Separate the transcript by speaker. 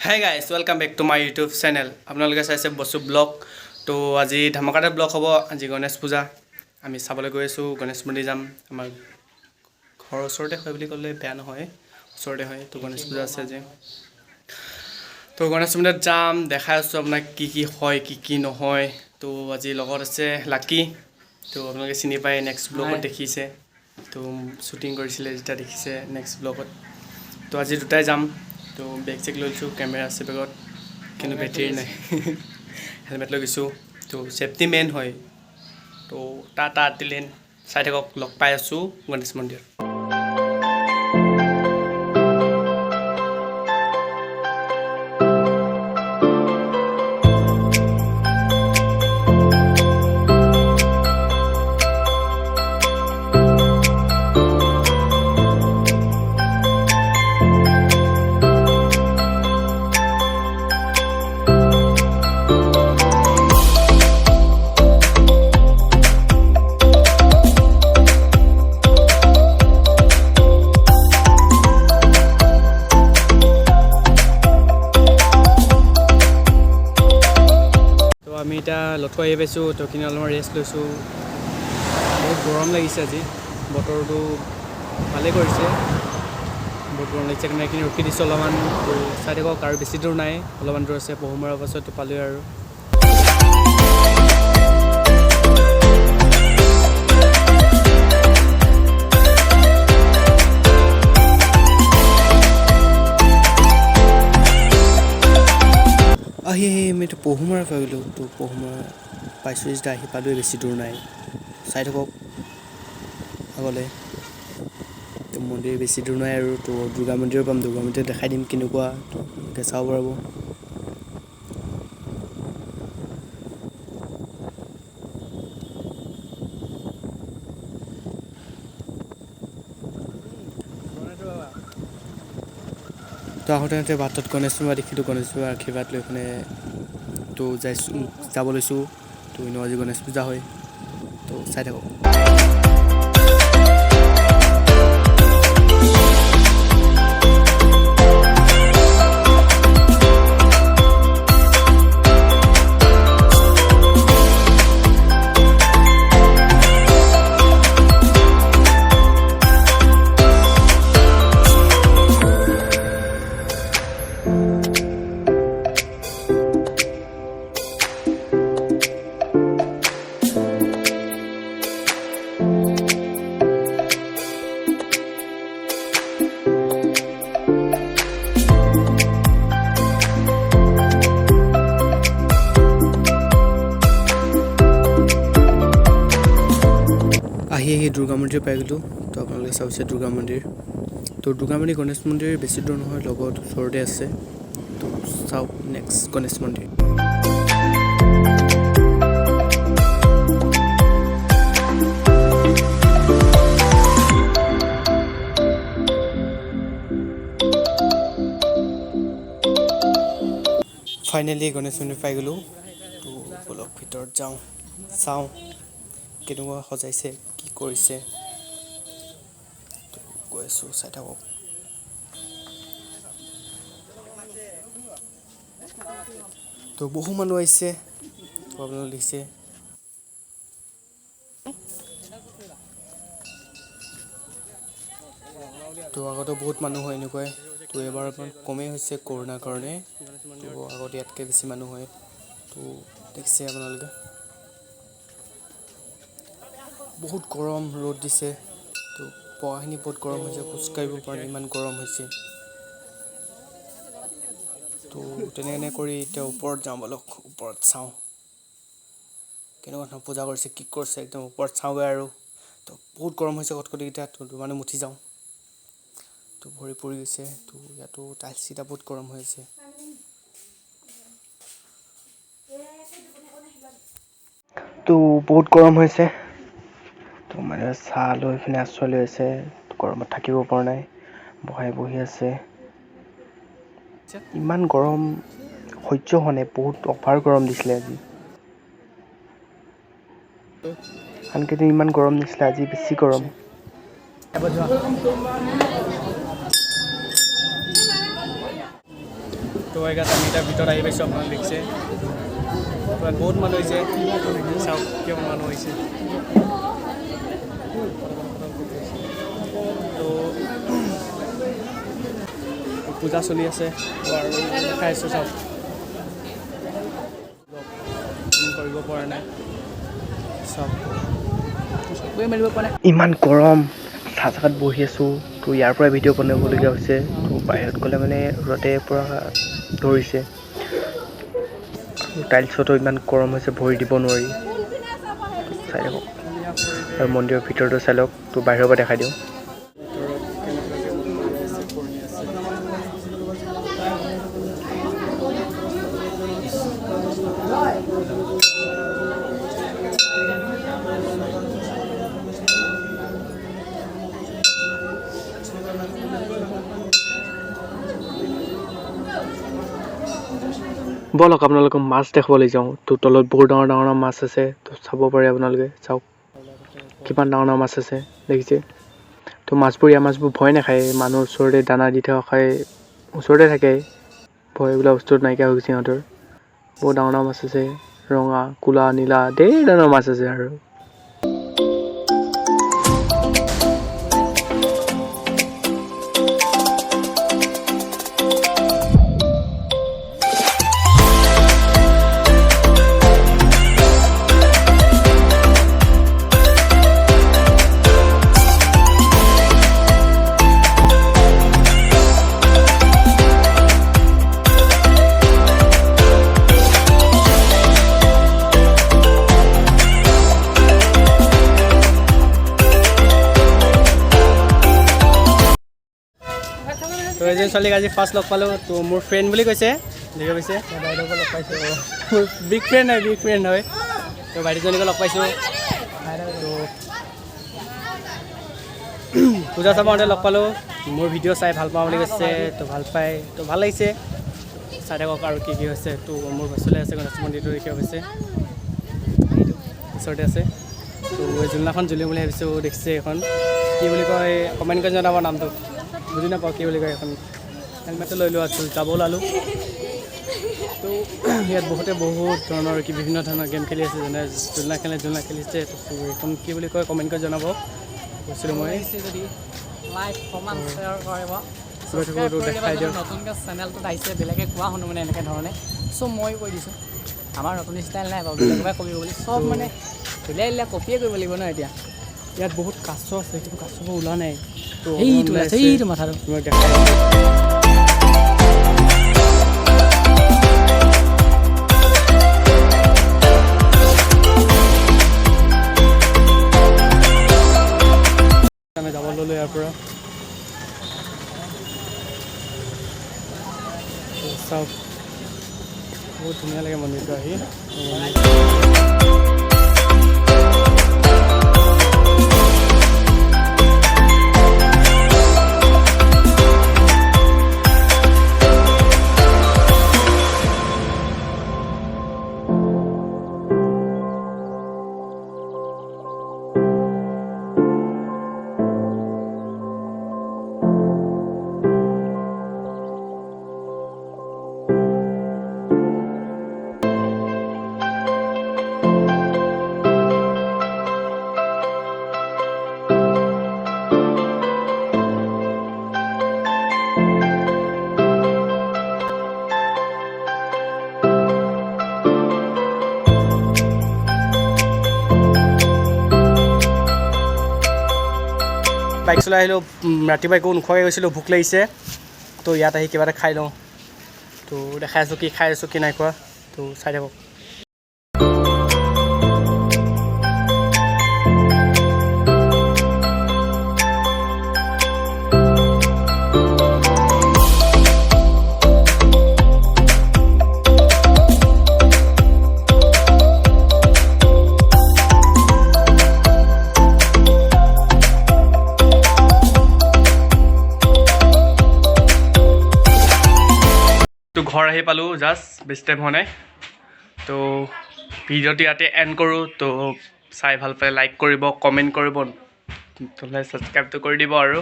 Speaker 1: Hey guys, welcome back to my YouTube channel. আপোনালোকে চাইছে Bose blog তো আজি ধামাকাদাৰ ব্লগ হ'ব। আজি গণেশ পূজা আমি চাবলৈ গৈ আছো। গণেশ মন্দিৰ যাম। আমাৰ ঘৰৰ ওচৰতে হয় বুলি ক'লে বেয়া নহয়, ওচৰতে হয়। তো গণেশ পূজা আছে আজি, তো গণেশ মন্দিৰত যাম। দেখাই আছো আপোনাক কি কি হয় কি কি নহয়। তো আজি লগত আছে লাকি, তো আপোনালোকে চিনি পায়, নেক্সট ব্লগত দেখিছে। তো শ্বুটিং কৰিছিলে যেতিয়া দেখিছে নেক্সট ব্লগত। তো আজি দুটাই যাম। তো বেগ চেক লৈছোঁ, কেমেৰা আছে বেগত, কিন্তু বেটেৰী নাই। হেলমেট লৈ গৈছোঁ। তো ছেফটি মেইন হয়। তো টাটা টিলেন চাই থাকক, লগ পাই আছোঁ গণেশ মন্দিৰত। আমি এতিয়া লঠুৱা আহি পাইছোঁ। তো কিনে অলপমান ৰেষ্ট লৈছোঁ। বহুত গৰম লাগিছে আজি, বতৰটো ভালেই কৰিছে। বহুত গৰম লাগিছে কাৰণে এইখিনি ৰখি দিছোঁ অলপমান। তো চাই থাকক, আৰু বেছি দূৰ নাই, অলপমান দূৰ আছে। পহু মৰাৰ পাছততো পালোৱে আৰু। আহি আমি এইটো পহুমৰা পাই গ'লোঁ। তো পহুমৰা পাইছোঁ যেতিয়া আহি পালোৱে, বেছি দূৰ নাই। চাই থাকক আগলৈ। তো মন্দিৰ বেছি দূৰ নাই আৰু। তো দুৰ্গা মন্দিৰো পাম, দুৰ্গা মন্দিৰ দেখাই দিম কেনেকুৱা, তো এনেকৈ চাব পাৰিব। তো আহোঁতে বাটত গণেশ বাবা দেখিলোঁ। গণেশ বাবাৰ আশীৰ্বাদ লৈ পিনে তো যাব লৈছোঁ। তো এনেও আজি গণেশ পূজা হয়, তো চাই থাকক। আহি দুৰ্গা মন্দিৰ পাই গ'লোঁ। তো আপোনালোকে চাইছে দুৰ্গা মন্দিৰ। তো দুৰ্গা মন্দিৰ গণেশ মন্দিৰ বেছি দূৰ নহয়, লগত ওচৰতে আছে। তো চাওক নেক্সট গণেশ মন্দিৰ। ফাইনেলি গণেশ মন্দিৰ পাই গ'লোঁ। তো বলক ভিতৰত যাওঁ, চাওঁ কেনেকুৱা সজাইছে, কি কৰিছে। তো গৈ আছোঁ, চাই থাকক। তো বহু মানুহ আহিছে, তো আপোনালোকে দেখিছে। তো আগতে বহুত মানুহ হয় এনেকুৱাই। তো এবাৰ অকণমান কমেই হৈছে কৰোণাৰ কাৰণে। তো আগতে ইয়াতকৈ বেছি মানুহ হয়। তো দেখিছে আপোনালোকে, বহুত গৰম ৰ'দ দিছে। তো পঢ়াখিনি বহুত গৰম হৈছে, খোজকাঢ়িব পৰা নাই, ইমান গৰম হৈছে। তো তেনেকৈ কৰি এতিয়া ওপৰত যাওঁ, বলক ওপৰত চাওঁ কেনেকুৱা ধৰণৰ পূজা কৰিছে, কি কৰিছে। একদম ওপৰত চাওঁগৈ আৰু। তো বহুত গৰম হৈছে কটকটীকেইটা। তো মানে উঠি যাওঁ, তো ভৰি পৰি গৈছে। তো ইয়াতো টাইলছকেইটা বহুত গৰম হৈ আছে। তো বহুত গৰম হৈছে। তো মানুহে চাহ লৈ পিনে আশ্ৰয় লৈ আছে। গৰমত থাকিব পৰা নাই, বহি আছে। ইমান গৰম সহ্য হোৱা নাই, বহুত অভাৰ গৰম দিছিলে আজি। আনকেইদিন ইমান গৰম দিছিলে, আজি বেছি গৰম। তো এগাত আমি তাৰ ভিতৰত আহি পাইছোঁ আপোনালোকে দেখিছে বহুত মানুহ হৈছে চাওক কিমান মানুহ হৈছে তো পূজা চলি আছে আৰু খাইছোঁ চাওক কৰিব পৰা নাই চাওক চকুৱে মেলিব পৰা নাই ইমান গৰম চাহ চাহত বহি আছোঁ তো ইয়াৰ পৰা ভিডিঅ' বনাবলগীয়া হৈছে তো বাহিৰত গ'লে মানে ৰ'দে পূৰা ধৰিছে টাইলছতো ইমান গৰম হৈছে ভৰি দিব নোৱাৰি চাই থাকক আৰু মন্দিৰৰ ভিতৰতো চাই লওক তো বাহিৰৰ পৰা দেখাই দিওঁ বলক আপোনালোকক মাছ দেখাবলৈ যাওঁ তো তলত বহুত ডাঙৰ ডাঙৰ মাছ আছে তো চাব পাৰে আপোনালোকে চাওক কিমান ডাঙৰ ডাঙৰ মাছ আছে দেখিছে তো মাছবোৰ ইয়াৰ মাছবোৰ ভয় নাখায় মানুহ ওচৰতে দানা দি থকা খাই ওচৰতে থাকে ভয় বোলা বস্তুত নাইকিয়া হৈ গৈছে সিহঁতৰ বহুত ডাঙৰ ডাঙৰ মাছ আছে ৰঙা ক'লা নীলা ধেৰ ধৰণৰ মাছ আছে আৰু তো এজন ছোৱালীক আজি ফাৰ্ষ্ট লগ পালোঁ তো মোৰ ফ্ৰেণ্ড বুলি কৈছে দেখা পাইছে বাইদেউকো লগ পাইছোঁ মোৰ বিগ ফ্ৰেণ্ড হয় তো বাইদেউজনীকো লগ পাইছোঁ তো পূজা চাব আহোঁতে লগ পালোঁ মোৰ ভিডিঅ' চাই ভাল পাওঁ বুলি কৈছে তো ভাল পায় তো ভাল লাগিছে চাই থাকক আৰু কি হৈছে তো মোৰ বস্তুলৈ আছে গণেশ মন্দিৰটো দেখিব পাইছে ওচৰতে আছে তো জোলনাখন জ্বলিম বুলি ভাবিছোঁ দেখিছে এখন কি বুলি কয় কমেণ্ট কৰি জনাব নামটো বুজি নাপাওঁ কি বুলি কয় এখন হেলমেটটো লৈ লোৱা যাব ওলালোঁ তো ইয়াত বহুতে বহুত ধৰণৰ বিভিন্ন ধৰণৰ গেম খেলি আছে যেনে জোলনা খেলিছে তো এইখন কি বুলি কয় কমেণ্ট কৰি জনাব কৈছিলোঁ মই যদি লাইক কমেণ্ট শ্বেয়াৰ কৰিব দেখাই দিয়ক নতুনকৈ চেনেলটোত আহিছে বেলেগে কোৱা শুনো মানে এনেকৈ ধৰণে চ' মই কৈ দিছোঁ আমাৰ নতুন ষ্টাইল নাই বাৰু বেলেগে কপি বুলি চব মানে উলিয়াই কপিয়ে কৰিব লাগিব ন এতিয়া ইয়াত বহুত কাছ আছে কিন্তু কাছবোৰ ওলোৱা নাই তো এইটো মাথাটো তোমাক দেখাই আমি যাব ল'লোঁ ইয়াৰ পৰা চাওক বহুত ধুনীয়া লাগে মন্দিৰটো আহি বাইক চলাই আহিলোঁ ৰাতিপুৱা একো নোখোৱাকৈ গৈছিলোঁ ভোক লাগিছে তো ইয়াত আহি কিবা এটা খাই লওঁ তো দেখাই আছোঁ কি খাই আছোঁ কি নাই খোৱা তো চাই থাকক তো ঘৰ আহি পালোঁ জাষ্ট বেছি টাইম হোৱা নাই তো ভিডিঅ'টো ইয়াতে এণ্ড কৰোঁ তো চাই ভাল পালে লাইক কৰিব কমেণ্ট কৰিব নহ'লে ছাবস্ক্ৰাইবটো কৰি দিব আৰু